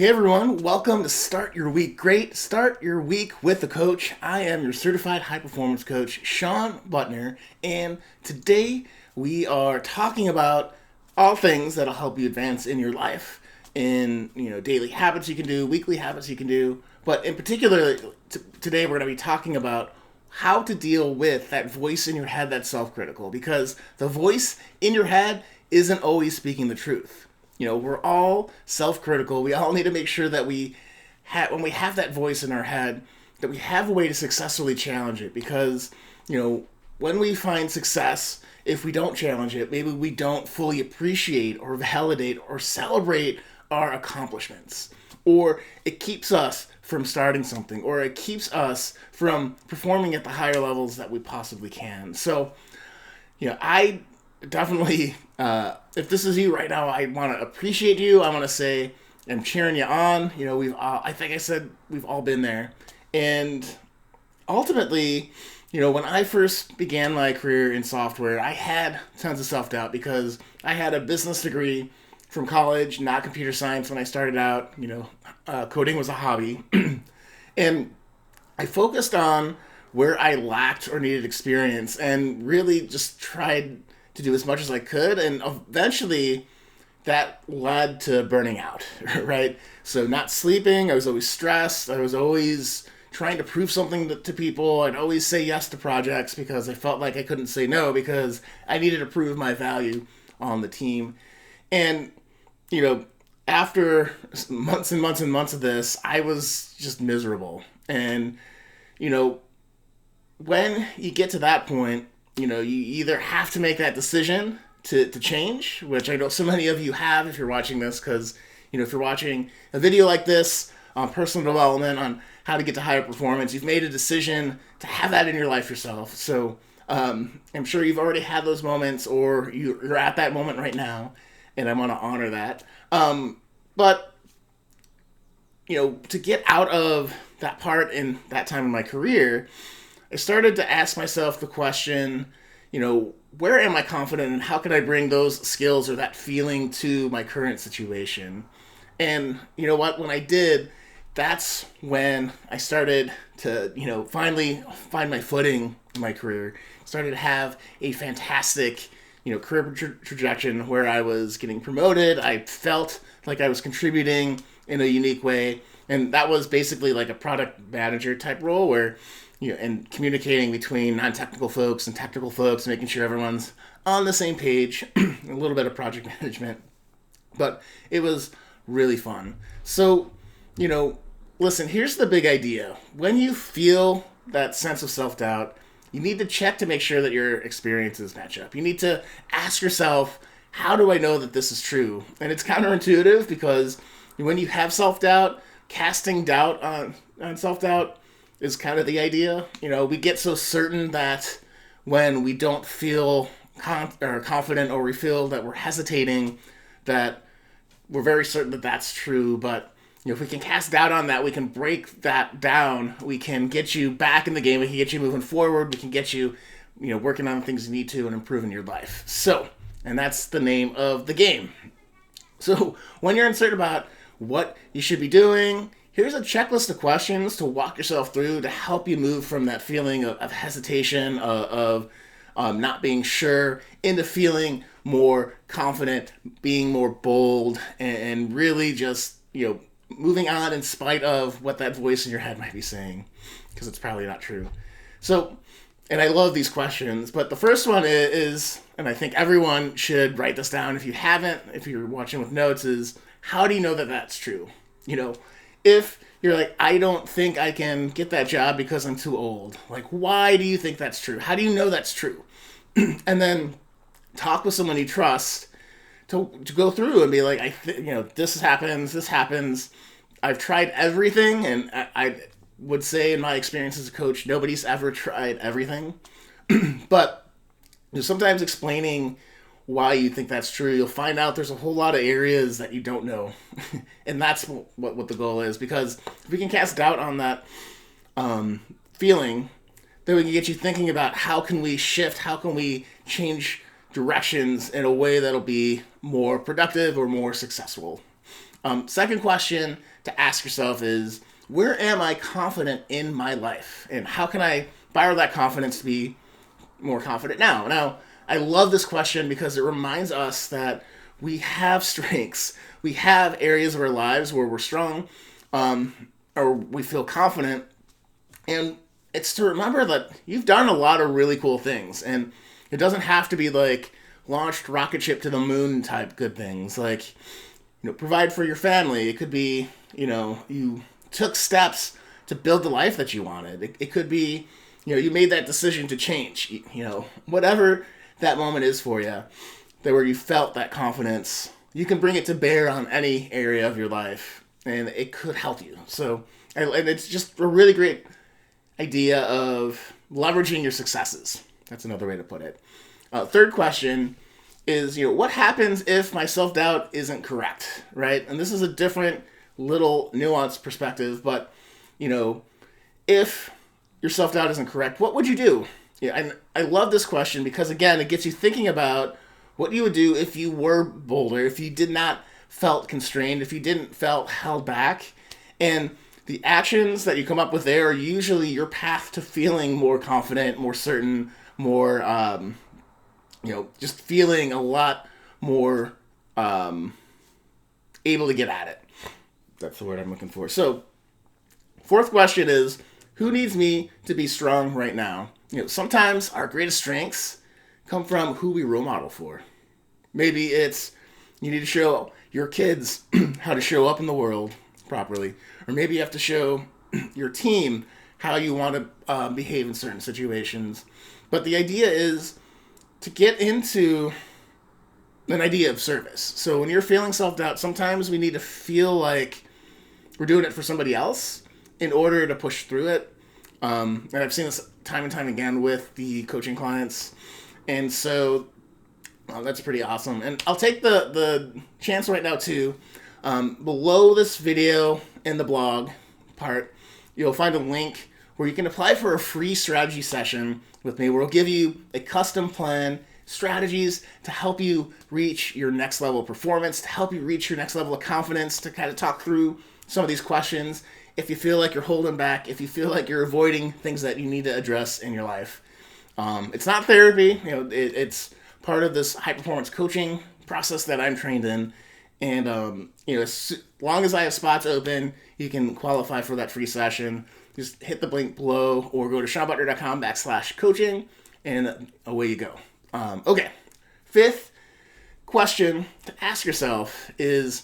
Hey everyone, welcome to Start Your Week Great. Start your week with a coach. I am your certified high performance coach, Sean Butner, and today we are talking about all things that'll help you advance in your life, in daily habits you can do, weekly habits you can do, but in particular today we're going to be talking about how to deal with that voice in your head that's self-critical, because the voice in your head isn't always speaking the truth. We're all self-critical. We all need to make sure that when we have that voice in our head, that we have a way to successfully challenge it. Because, when we find success, if we don't challenge it, maybe we don't fully appreciate or validate or celebrate our accomplishments. Or it keeps us from starting something, or it keeps us from performing at the higher levels that we possibly can. So, I definitely, if this is you right now, I want to appreciate you. I want to say I'm cheering you on. I think I said we've all been there. And ultimately, when I first began my career in software, I had tons of self-doubt because I had a business degree from college, not computer science when I started out. Coding was a hobby. And I focused on where I lacked or needed experience and really just tried to do as much as I could, and eventually that led to burning out, right? So not sleeping, I was always stressed, I was always trying to prove something to people. I'd always say yes to projects because I felt like I couldn't say no because I needed to prove my value on the team. And, after months and months and months of this, I was just miserable. And, when you get to that point, you either have to make that decision to change, which I know so many of you have if you're watching this, because, if you're watching a video like this on personal development, on how to get to higher performance, you've made a decision to have that in your life yourself. So I'm sure you've already had those moments, or you're at that moment right now, and I want to honor that. But, to get out of that part in that time in my career, I started to ask myself the question, where am I confident and how can I bring those skills or that feeling to my current situation? And you know what? When I did, that's when I started to, finally find my footing in my career. Started to have a fantastic, career trajectory where I was getting promoted. I felt like I was contributing in a unique way. And that was basically like a product manager type role where and communicating between non-technical folks and technical folks, making sure everyone's on the same page, a little bit of project management. But it was really fun. So, listen, here's the big idea. When you feel that sense of self-doubt, you need to check to make sure that your experiences match up. You need to ask yourself, how do I know that this is true? And it's counterintuitive because when you have self-doubt, casting doubt on self-doubt is kind of the idea. We get so certain that when we don't feel confident, or we feel that we're hesitating, that we're very certain that that's true. But if we can cast doubt on that, we can break that down. We can get you back in the game. We can get you moving forward. We can get you, working on the things you need to and improving your life. So, and that's the name of the game. So when you're uncertain about what you should be doing, here's a checklist of questions to walk yourself through to help you move from that feeling of hesitation, of not being sure, into feeling more confident, being more bold, and really just, moving on in spite of what that voice in your head might be saying, because it's probably not true. So, and I love these questions, but the first one is, and I think everyone should write this down if you haven't, if you're watching with notes, is how do you know that that's true? If you're like, I don't think I can get that job because I'm too old. Like, why do you think that's true? How do you know that's true? And then talk with someone you trust to go through and be like, this happens. I've tried everything, and I would say in my experience as a coach, nobody's ever tried everything. But sometimes explaining why you think that's true, you'll find out there's a whole lot of areas that you don't know. And that's what the goal is, because if we can cast doubt on that feeling, then we can get you thinking about how can we shift, how can we change directions in a way that'll be more productive or more successful. Second question to ask yourself is, where am I confident in my life? And how can I borrow that confidence to be more confident now? Now, I love this question because it reminds us that we have strengths. We have areas of our lives where we're strong, or we feel confident. And it's to remember that you've done a lot of really cool things. And it doesn't have to be like launched rocket ship to the moon type good things. Like, provide for your family. It could be, you took steps to build the life that you wanted. It could be, you made that decision to change. Whatever that moment is for you, that where you felt that confidence, you can bring it to bear on any area of your life, and it could help you. So, and it's just a really great idea of leveraging your successes. That's another way to put it. Third question is, what happens if my self-doubt isn't correct, right? And this is a different little nuanced perspective, but, if your self-doubt isn't correct, what would you do? Yeah, and I love this question because, again, it gets you thinking about what you would do if you were bolder, if you did not felt constrained, if you didn't felt held back. And the actions that you come up with there are usually your path to feeling more confident, more certain, more, just feeling a lot more able to get at it. That's the word I'm looking for. So, fourth question is, who needs me to be strong right now? Sometimes our greatest strengths come from who we role model for. Maybe it's you need to show your kids how to show up in the world properly. Or maybe you have to show your team how you want to behave in certain situations. But the idea is to get into an idea of service. So when you're feeling self-doubt, sometimes we need to feel like we're doing it for somebody else in order to push through it. And I've seen this time and time again with the coaching clients. And so that's pretty awesome. And I'll take the chance right now to, below this video in the blog part, you'll find a link where you can apply for a free strategy session with me where I'll give you a custom plan, strategies to help you reach your next level of performance, to help you reach your next level of confidence, to kind of talk through some of these questions. If you feel like you're holding back, if you feel like you're avoiding things that you need to address in your life. It's not therapy, it's part of this high performance coaching process that I'm trained in. And, as long as I have spots open, you can qualify for that free session. Just hit the link below or go to SeanButler.com/coaching and away you go. Okay. Fifth question to ask yourself is,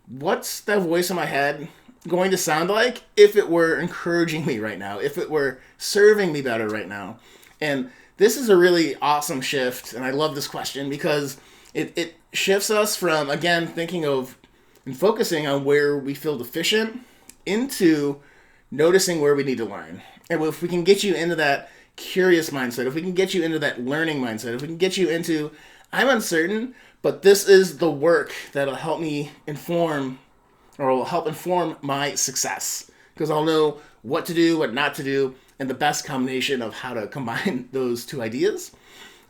what's that voice in my head going to sound like if it were encouraging me right now, if it were serving me better right now? And this is a really awesome shift, and I love this question because it shifts us from, again, thinking of and focusing on where we feel deficient into noticing where we need to learn. And if we can get you into that curious mindset, if we can get you into that learning mindset, if we can get you into, I'm uncertain, but this is the work that'll help me inform or will help inform my success, because I'll know what to do, what not to do, and the best combination of how to combine those two ideas.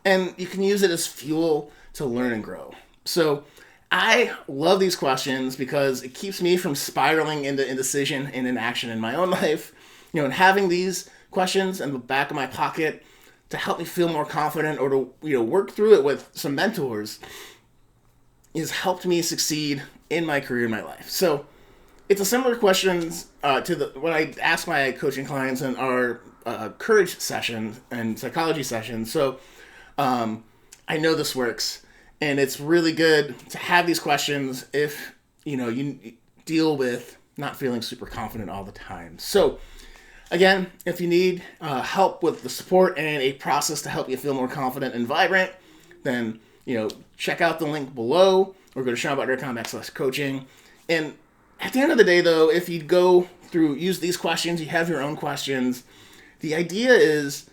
And you can use it as fuel to learn and grow. So I love these questions because it keeps me from spiraling into indecision and inaction in my own life. And having these questions in the back of my pocket to help me feel more confident or to work through it with some mentors has helped me succeed in my career, in my life. So it's a similar question to what I ask my coaching clients in our courage session and psychology session. So I know this works, and it's really good to have these questions if you deal with not feeling super confident all the time. So again, if you need help with the support and a process to help you feel more confident and vibrant, then check out the link below or go to SeanButler.com/coaching. And at the end of the day, though, if you go through, use these questions, you have your own questions. The idea is,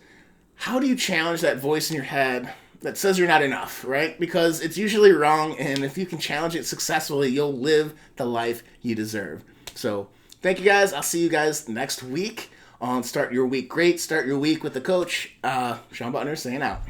how do you challenge that voice in your head that says you're not enough, right? Because it's usually wrong, and if you can challenge it successfully, you'll live the life you deserve. So thank you guys. I'll see you guys next week on Start Your Week Great. Start your week with the coach. Sean Butler saying out.